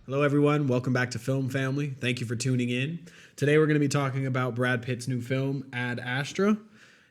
Hello, everyone. Welcome back to Film Family. Thank you for tuning in. Today, we're going to be talking about Brad Pitt's new film, Ad Astra.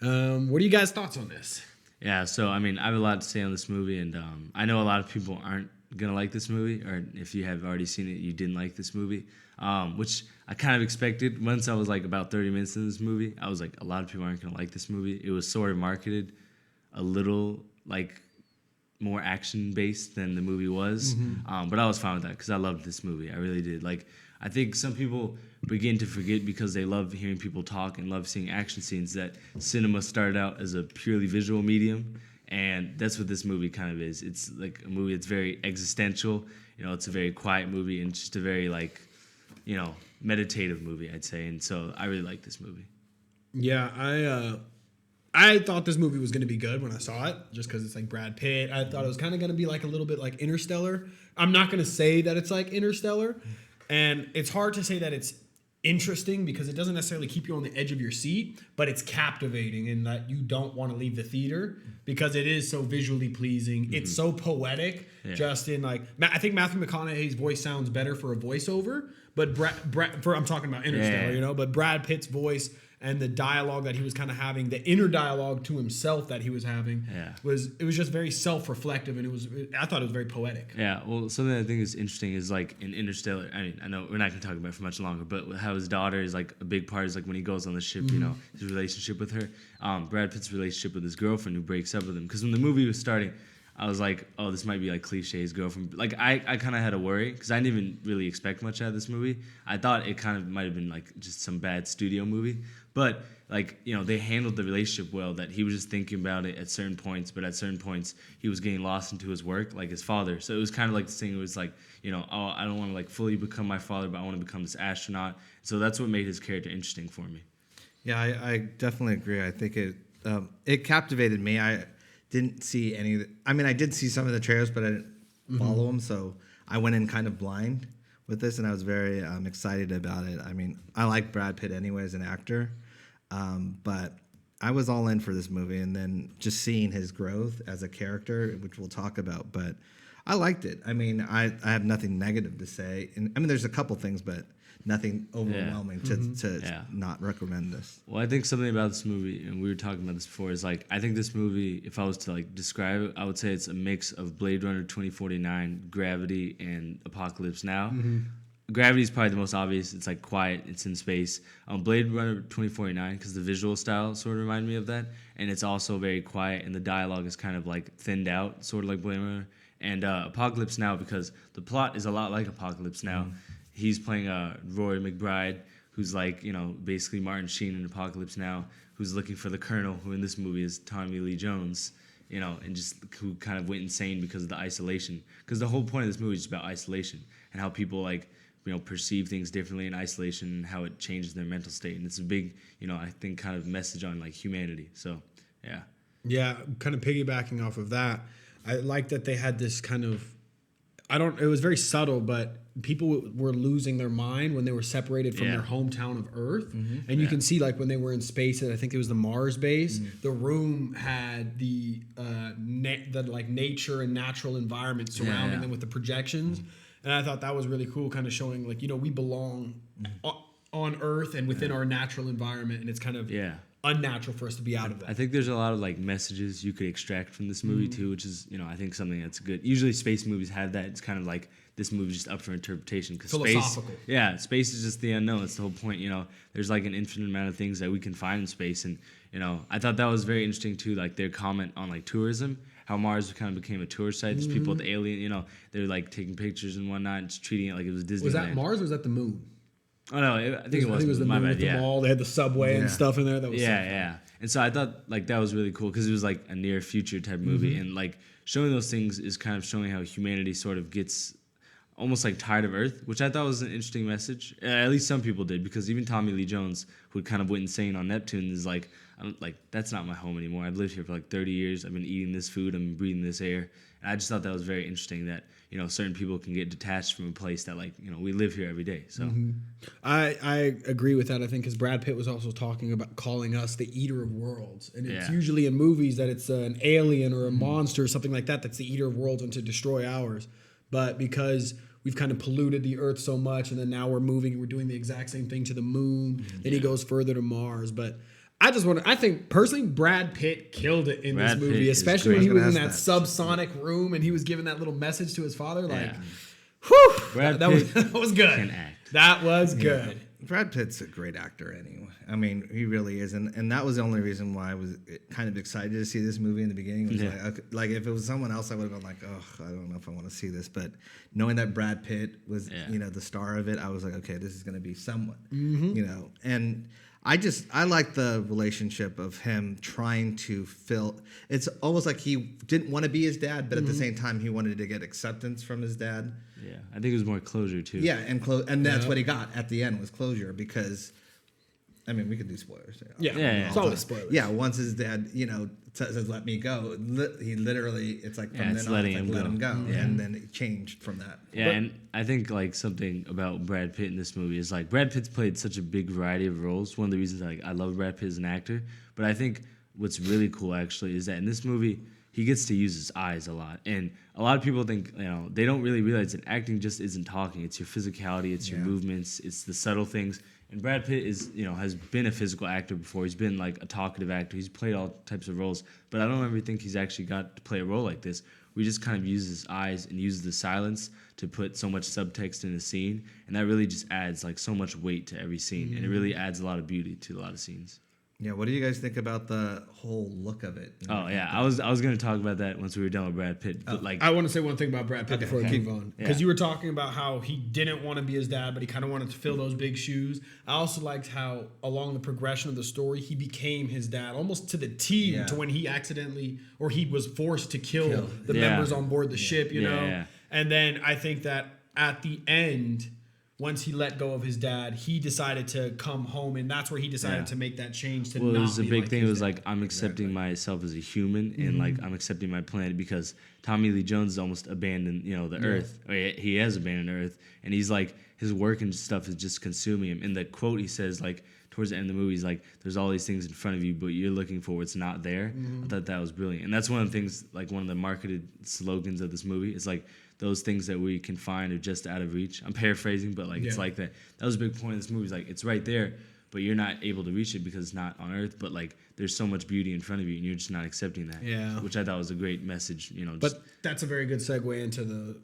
What are you guys' thoughts on this? Yeah, so I mean, I have a lot to say on this movie, and I know a lot of people aren't gonna like this movie, or if you have already seen it, you didn't like this movie, which I kind of expected. Once I was like about 30 minutes in this movie, I was like, a lot of people aren't gonna like this movie. It was sort of marketed a little like more action based than the movie was, but I was fine with that because I loved this movie. I really did. Like, I think some people begin to forget because they love hearing people talk and love seeing action scenes that cinema started out as a purely visual medium, and that's what this movie kind of is. It's like a movie that's very existential. You know, it's a very quiet movie and just a very like, you know, meditative movie, I'd say. And so I really like this movie. Yeah, I thought this movie was going to be good when I saw it, just because it's like Brad Pitt. I thought it was kind of going to be like a little bit like Interstellar. I'm not going to say that it's like Interstellar, and it's hard to say that it's interesting because it doesn't necessarily keep you on the edge of your seat, but it's captivating in that you don't want to leave the theater because it is so visually pleasing. It's so poetic. Yeah. Just in like, I think Matthew McConaughey's voice sounds better for a voiceover, but I'm talking about Interstellar, you know, but Brad Pitt's voice and the dialogue that he was kind of having, the inner dialogue to himself that he was having, was just very self-reflective, and I thought it was very poetic. Yeah, well, something I think is interesting is like in Interstellar. I mean, I know we're not gonna talk about it for much longer, but how his daughter is like a big part is like when he goes on the ship, you know, his relationship with her. Brad Pitt's relationship with his girlfriend who breaks up with him. Because when the movie was starting, I was like, oh, this might be like cliches girlfriend. Like, I kind of had a worry because I didn't even really expect much out of this movie. I thought it kind of might have been like just some bad studio movie. But, like, you know, they handled the relationship well, that he was just thinking about it at certain points, but at certain points he was getting lost into his work, like his father. So it was kind of like this thing. It was like, you know, oh, I don't want to like fully become my father, but I want to become this astronaut. So that's what made his character interesting for me. Yeah, I definitely agree. I think it captivated me. I didn't see any of the, I mean, I did see some of the trailers, but I didn't follow them, so I went in kind of blind with this, and I was very excited about it. I mean, I like Brad Pitt anyway as an actor, but I was all in for this movie, and then just seeing his growth as a character, which we'll talk about, but I liked it. I mean, I have nothing negative to say. And I mean, there's a couple things, but nothing overwhelming to not recommend this. Well, I think something about this movie, and we were talking about this before, is like, I think this movie, if I was to like describe it, I would say it's a mix of Blade Runner 2049, Gravity, and Apocalypse Now. Gravity is probably the most obvious. It's like quiet, it's in space. Blade Runner 2049, because the visual style sort of reminded me of that, and it's also very quiet, and the dialogue is kind of like thinned out, sort of like Blade Runner. And Apocalypse Now, because the plot is a lot like Apocalypse Now. He's playing Roy McBride, who's like, you know, basically Martin Sheen in Apocalypse Now, who's looking for the Colonel, who in this movie is Tommy Lee Jones, you know, and just who kind of went insane because of the isolation. Because the whole point of this movie is about isolation and how people like, you know, perceive things differently in isolation and how it changes their mental state. And it's a big, you know, I think kind of message on like humanity. So, yeah. Yeah, kind of piggybacking off of that, I like that they had this kind of, it was very subtle, but people were losing their mind when they were separated from their hometown of Earth. And you can see like when they were in space, and I think it was the Mars base, the room had the like nature and natural environment surrounding them with the projections. And I thought that was really cool, kind of showing like, you know, we belong on Earth and within our natural environment, and it's kind of unnatural for us to be out of that. I think there's a lot of like messages you could extract from this movie too, which is, you know, I think something that's good. Usually space movies have that. It's kind of like this movie's just up for interpretation because space is just the unknown. It's the whole point. You know, there's like an infinite amount of things that we can find in space, and you know, I thought that was very interesting too. Like their comment on like tourism, how Mars kind of became a tourist site. There's people with alien, you know, they're like taking pictures and whatnot, and just treating it like it was Disneyland. Was that Mars or was that the moon? Oh no, I think it was the moon with the mall. They had the subway and stuff in there. That was And so I thought like that was really cool because it was like a near future type movie, and like showing those things is kind of showing how humanity sort of gets almost like tired of Earth, which I thought was an interesting message. At least some people did, because even Tommy Lee Jones, who kind of went insane on Neptune, is like, that's not my home anymore. I've lived here for like 30 years. I've been eating this food. I'm breathing this air. And I just thought that was very interesting that, you know, certain people can get detached from a place that, like, you know, we live here every day. So I agree with that. I think because Brad Pitt was also talking about calling us the eater of worlds. And it's usually in movies that it's an alien or a monster or something like that that's the eater of worlds and to destroy ours. But because we've kind of polluted the earth so much, and then now we're moving, we're doing the exact same thing to the moon. Then he goes further to Mars. But I think personally, Brad Pitt killed it in Brad this Pitt movie, is especially great. when he was I was in gonna that ask that. subsonic room and he was giving that little message to his father. Like, Yeah. whew, Brad that was, Pitt that was good. can act. That was good. Brad Pitt's a great actor anyway. I mean, he really is, and that was the only reason why I was kind of excited to see this movie in the beginning. Was like if it was someone else, I would have been like, oh, I don't know if I want to see this. But knowing that Brad Pitt was, the star of it, I was like, okay, this is going to be someone, and I like the relationship of him trying to fill. It's almost like he didn't want to be his dad, but at the same time, he wanted to get acceptance from his dad. Yeah, I think it was more closure too. Yeah, and that's what he got at the end was closure because, I mean, we could do spoilers. Yeah, Yeah. it's always spoilers. Yeah, once his dad, says "let me go," he literally, it's like from it's then on, letting it's like, him let him go. go, and then it changed from that. Yeah, and I think like something about Brad Pitt in this movie is like Brad Pitt's played such a big variety of roles. One of the reasons like I love Brad Pitt as an actor, but I think what's really cool actually is that in this movie he gets to use his eyes a lot, and a lot of people think they don't really realize that acting just isn't talking. It's your physicality, it's your movements, it's the subtle things. And Brad Pitt is has been a physical actor before. He's been like a talkative actor. He's played all types of roles, but I don't ever think he's actually got to play a role like this. We just kind of use his eyes and use the silence to put so much subtext in a scene, and that really just adds like so much weight to every scene, and it really adds a lot of beauty to a lot of scenes. Yeah, what do you guys think about the whole look of it? Oh yeah, I was gonna talk about that once we were done with Brad Pitt, but like I want to say one thing about Brad Pitt before we move on. Because Yeah. you were talking about how he didn't want to be his dad, but he kind of wanted to fill those big shoes. I also liked how, along the progression of the story, he became his dad almost to the T to when he accidentally, or he was forced to kill the members on board the ship, you know? Yeah. And then I think that at the end, once he let go of his dad, he decided to come home, and that's where he decided to make that change to Well, not it was a be big like thing. his It was dad. like I'm accepting myself as a human, and like I'm accepting my planet because Tommy Lee Jones has almost abandoned, the Earth. Or he has abandoned Earth, and he's like his work and stuff is just consuming him. And the quote he says, like towards the end of the movie, he's like, "There's all these things in front of you, but you're looking for what's not there." I thought that was brilliant, and that's one of the things, like one of the marketed slogans of this movie is like, those things that we can find are just out of reach. I'm paraphrasing, but like it's like that. That was a big point of this movie. It's like it's right there, but you're not able to reach it because it's not on Earth. But like there's so much beauty in front of you, and you're just not accepting that. Yeah. Which I thought was a great message. But that's a very good segue into the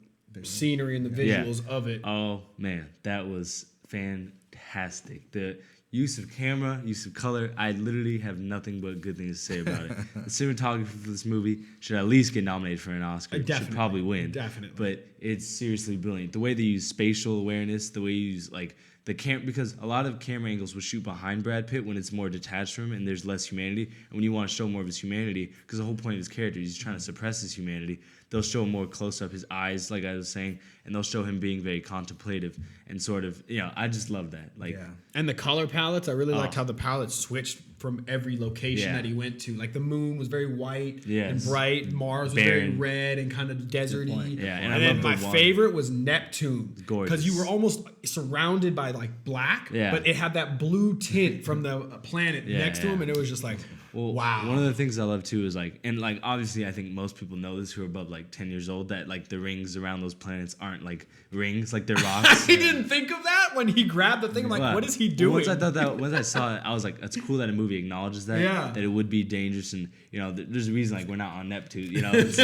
scenery and the visuals of it. Oh man, that was fantastic. The use of camera, use of color. I literally have nothing but good things to say about it. The cinematography for this movie should at least get nominated for an Oscar. It should probably win. Definitely. But it's seriously brilliant. The way they use spatial awareness, the way you use like the because a lot of camera angles will shoot behind Brad Pitt when it's more detached from him and there's less humanity. And when you want to show more of his humanity, because the whole point of his character, he's trying to suppress his humanity, they'll show more close up his eyes, like I was saying, and they'll show him being very contemplative and sort of, I just love that. Like, And the color palettes, I really liked how the palettes switched from every location that he went to. Like the moon was very white and bright. Mars was very red and kind of deserty. Yeah, and I then love my the water. favorite was Neptune. Gorgeous. Because you were almost surrounded by like black, but it had that blue tint from the planet next to him, and it was just like, wow. One of the things I love too is like, and like obviously I think most people know this who are above like 10 years old, that like the rings around those planets aren't like rings, like they're rocks. I didn't think of that when he grabbed the thing. I'm like, what is he doing? Once I saw it, I was like, that's cool that a movie acknowledges that. Yeah. That it would be dangerous, and there's a reason like we're not on Neptune. It's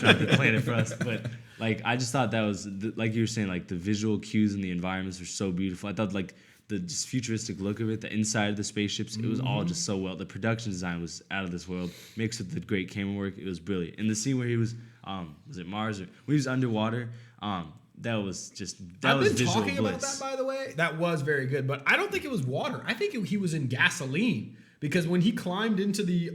not the planet for us. But like I just thought that was like you were saying, like the visual cues and the environments were so beautiful. I thought like the just futuristic look of it, the inside of the spaceships, it was all just so well. The production design was out of this world, mixed with the great camera work. It was brilliant. And the scene where he was it Mars or when he was underwater, that was I've was been visual talking bliss. about that, by the way. That was very good, but I don't think it was water. I think he was in gasoline because when he climbed into the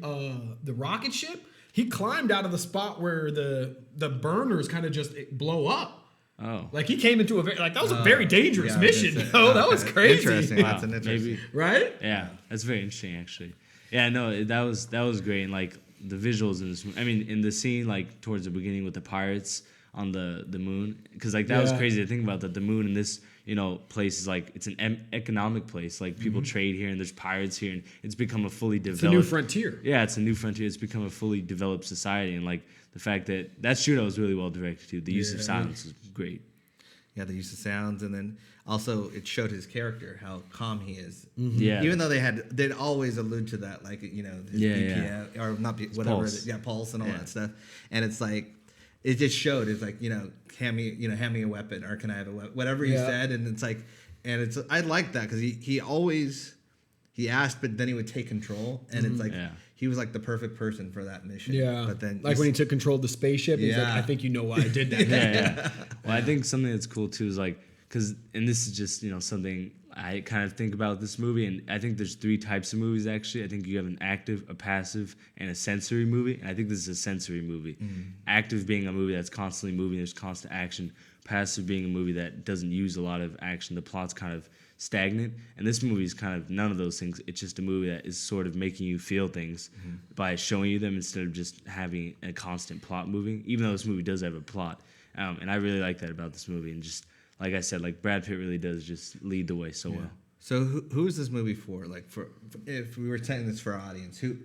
rocket ship, he climbed out of the spot where the burners kind of just blow up. Oh, Like he came into that was a very dangerous mission. That was crazy. Interesting. wow. That's an interesting. Maybe, Right? yeah, that's very interesting actually. Yeah, no, that was great. And like the visuals in this, I mean, in the scene like towards the beginning with the pirates on the moon, because like that was crazy to think about, that the moon in this place is like it's an economic place. Like people trade here, and there's pirates here, and it's become a fully developed. It's a new frontier. Yeah, it's a new frontier. It's become a fully developed society, and like the fact that shootout was really well directed too. The use of silence was great. he had the use of sounds, and then also it showed his character how calm he is. Yeah. Even though they'd always allude to that, like his BPM or not whatever, pulse. pulse and all that stuff, and it's like it just showed. It's like hand me a weapon, or can I have a weapon? Whatever he said, and it's like, and it's I like that because he always asked, but then he would take control, and it's like he was like the perfect person for that mission. Yeah, but then like when he took control of the spaceship, he's like, I think you know why I did that. Yeah. Well, I think something that's cool too is like, and this is just something I kind of think about this movie, and I think there's 3 types of movies actually. I think you have an active, a passive, and a sensory movie. And I think this is a sensory movie. Active being a movie that's constantly moving, there's constant action. Passive being a movie that doesn't use a lot of action. The plot's kind of stagnant, and this movie is kind of none of those things. It's just a movie that is sort of making you feel things by showing you them instead of just having a constant plot moving, even though this movie does have a plot. And I really like that about this movie, and just like I said, like Brad Pitt really does just lead the way so well. So who is this movie for? Like for if we were saying this for our audience, who?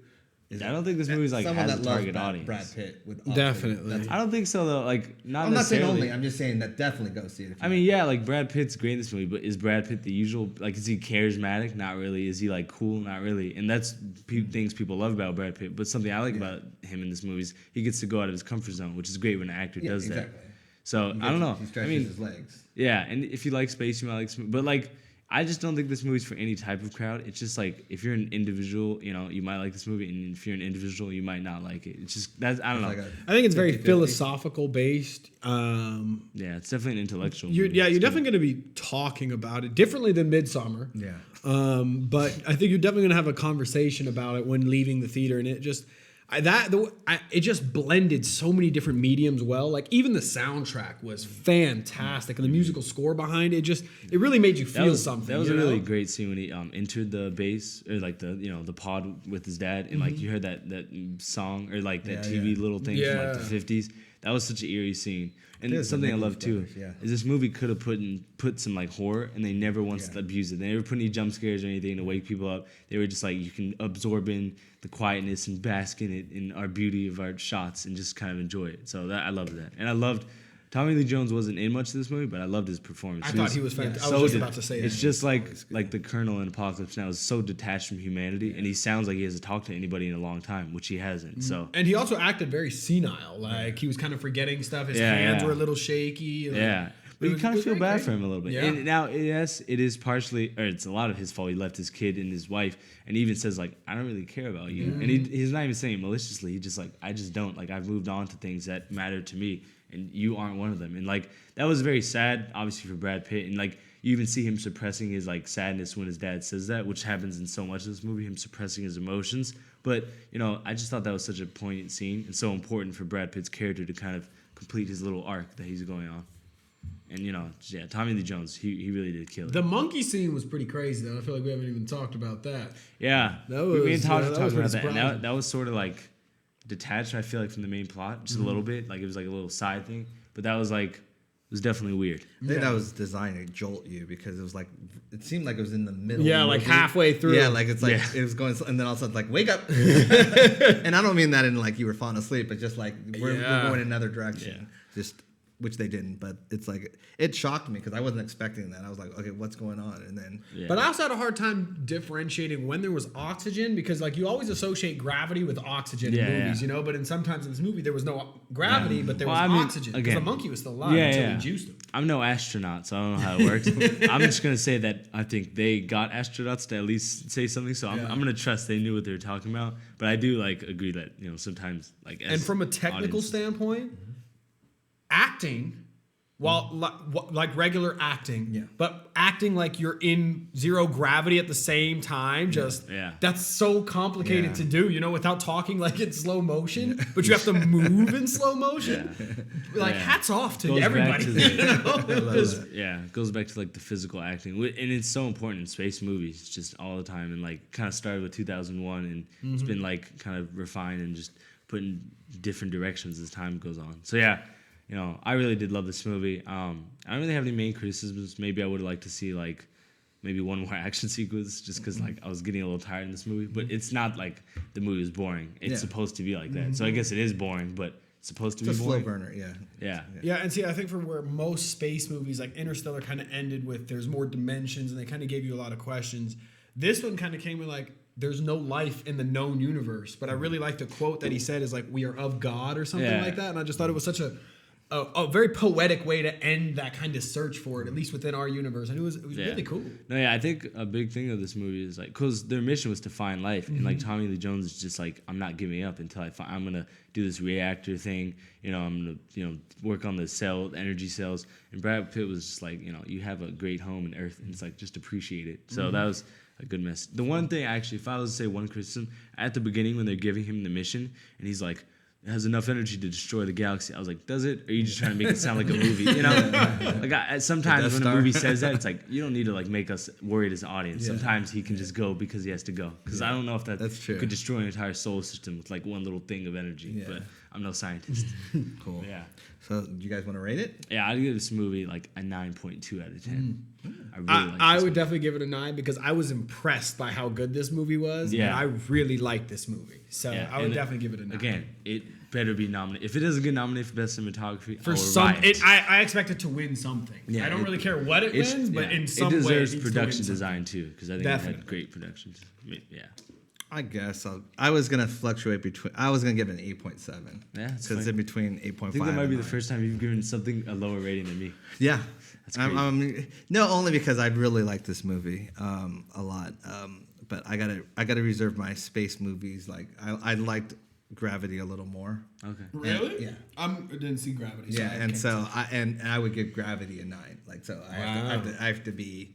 I don't think this movie's like someone has a that loves target audience. Brad Pitt would Definitely. I don't think so though. Like not I'm not saying necessarily. only. I'm just saying that definitely go see it. I mean, yeah, like Brad Pitt's great in this movie, but is Brad Pitt the usual? Like, is he charismatic? Not really. Is he like cool? Not really. And that's things people love about Brad Pitt. But something I like about him in this movie is he gets to go out of his comfort zone, which is great when an actor does that. So I don't know. He stretches his legs. Yeah, and if you like space, you might like some, but like I just don't think this movie's for any type of crowd. It's just like if you're an individual, you might like this movie, and if you're an individual, you might not like it. It's just I don't know. I think it's very philosophical based. Yeah, it's definitely an intellectual. You're movie. definitely going to be talking about it differently than Midsummer. Yeah. But I think you're definitely going to have a conversation about it when leaving the theater, and it just it just blended so many different mediums well. Like even the soundtrack was fantastic, and the musical score behind it it really made you feel something. That was a really great scene when he entered the base or like the pod with his dad, and like you heard that song or like that TV little thing from like the 50s. That was such an eerie scene. And something I love too is this movie could have put some like horror, and they never once abused it. They never put any jump scares or anything to wake people up. They were just like, you can absorb in the quietness and bask in it, in our beauty of our shots, and just kind of enjoy it. So I loved that. And I loved Tommy Lee Jones wasn't in much of this movie, but I loved his performance. I thought he was fantastic. I was just about to say it's just like the Colonel in Apocalypse Now is so detached from humanity, and he sounds like he hasn't talked to anybody in a long time, which he hasn't. So and he also acted very senile, like he was kind of forgetting stuff. His hands were a little shaky. Like, but you kind of feel bad for him a little bit. Yeah. And now, yes, it is partially, or it's a lot of his fault. He left his kid and his wife, and he even says, like, I don't really care about you. And he's not even saying it maliciously. He's just like, I just don't. Like, I've moved on to things that matter to me, and you aren't one of them. And, like, that was very sad, obviously, for Brad Pitt. And, like, you even see him suppressing his, like, sadness when his dad says that, which happens in so much of this movie, him suppressing his emotions. But, I just thought that was such a poignant scene and so important for Brad Pitt's character to kind of complete his little arc that he's going on. And, Tommy Lee Jones, he really did kill it. The monkey scene was pretty crazy, though. I feel like we haven't even talked about that. Yeah. That was, me and Taj that talked was about that. surprising. And that was sort of like detached, I feel like, from the main plot, just a little bit. Like it was like a little side thing. But that was like, it was definitely weird. I think that was designed to jolt you because it was like, it seemed like it was in the middle. Yeah, of the like movie. halfway through. Yeah, like it's like it was going, and then all of a sudden, like, wake up. And I don't mean that in like you were falling asleep, but just like we're going in another direction. Just which they didn't, but it's like it shocked me because I wasn't expecting that. I was like, okay, what's going on? And then, but I also had a hard time differentiating when there was oxygen because like you always associate gravity with oxygen in movies, But sometimes in this movie there was no gravity, but there was oxygen because the monkey was still alive until he juiced him. I'm no astronaut, so I don't know how it works. I'm just gonna say that I think they got astronauts to at least say something. So I'm gonna trust they knew what they were talking about. But I do like agree that sometimes like and from a technical standpoint. Acting, like regular acting, but acting like you're in zero gravity at the same time, that's so complicated to do, without talking like in slow motion, but you have to move in slow motion. Like hats off to everybody. It goes back to like the physical acting, and it's so important in space movies, just all the time, and like kind of started with 2001, and it's been like kind of refined and just put in different directions as time goes on. So I really did love this movie. I don't really have any main criticisms. Maybe I would have liked to see like maybe one more action sequence just because like I was getting a little tired in this movie. But it's not like the movie was boring. It's supposed to be like that. So I guess it is boring, but supposed to It's a be slow boring. burner. Yeah. Yeah. Yeah, and see, I think for where most space movies like Interstellar kind of ended with there's more dimensions and they kind of gave you a lot of questions. This one kind of came with like there's no life in the known universe, but I really like the quote that he said is like we are of God or something like that, and I just thought it was such a very poetic way to end that kind of search for it, at least within our universe, and it was really cool. No, yeah, I think a big thing of this movie is like because their mission was to find life, and like Tommy Lee Jones is just like I'm not giving up until I'm gonna do this reactor thing. I'm gonna work on the energy cells. And Brad Pitt was just like you have a great home in Earth, and it's like just appreciate it. So that was a good message. The one thing actually, if I was to say one criticism at the beginning when they're giving him the mission, and he's like, it has enough energy to destroy the galaxy. I was like, does it? Or are you just trying to make it sound like a movie? Like sometimes when a movie says that, it's like you don't need to like make us worried as an audience. Yeah. Sometimes he can just go because he has to go. Because I don't know if that's true. Could destroy an entire solar system with like one little thing of energy. Yeah. But I'm no scientist. Cool. Yeah. So do you guys want to rate it? Yeah, I'd give this movie like a 9.2 out of 10. I would definitely give it a 9 because I was impressed by how good this movie was. Yeah. And I really liked this movie. So I would definitely give it a 9. Again, it better be nominated. If it doesn't get nominated for best cinematography, I expect it to win something. Yeah, I don't really care what it wins, but in some way it deserves production design too, because I think it had great productions. Yeah. I guess I was gonna fluctuate between. I was gonna give it an 8.7. Yeah, because it's in between 8.5. I think that might be the first time you've given something a lower rating than me. Yeah, that's great. No, only because I really like this movie a lot. But I gotta reserve my space movies. Like I liked Gravity a little more. Okay. Really? Yeah. I didn't see Gravity. So I would give Gravity a 9. Like so, I have to be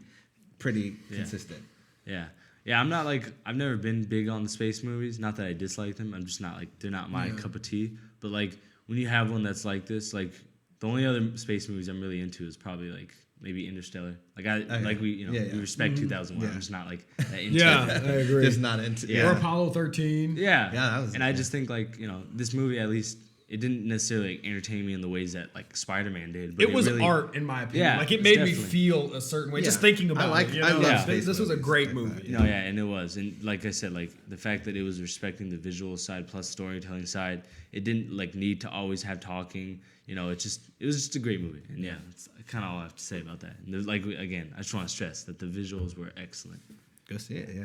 pretty consistent. Yeah. Yeah, I'm not like I've never been big on the space movies. Not that I dislike them. I'm just not like they're not my cup of tea. But like when you have one that's like this, like the only other space movies I'm really into is probably like maybe Interstellar. Like we respect 2001. I'm just not like that into. Yeah, I agree. Just not into. Or Apollo 13. Yeah. That was. And I just think like this movie at least. It didn't necessarily like, entertain me in the ways that like Spider-Man did. But it was really, art, in my opinion. Like it made me feel a certain way just thinking about it. I love this was a great movie. No, yeah, and it was. And like I said, like the fact that it was respecting the visual side plus storytelling side, it didn't like need to always have talking. It was just a great movie. And that's kind of all I have to say about that. And like again, I just want to stress that the visuals were excellent. Go see it, yeah.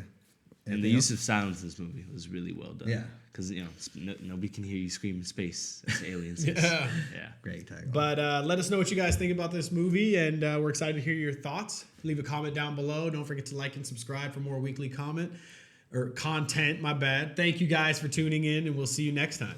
And the use of silence in this movie was really well done. Yeah. Because, nobody can hear you scream in space as aliens. Yeah. Great tagline. But let us know what you guys think about this movie, and we're excited to hear your thoughts. Leave a comment down below. Don't forget to like and subscribe for more weekly content. My bad. Thank you guys for tuning in, and we'll see you next time.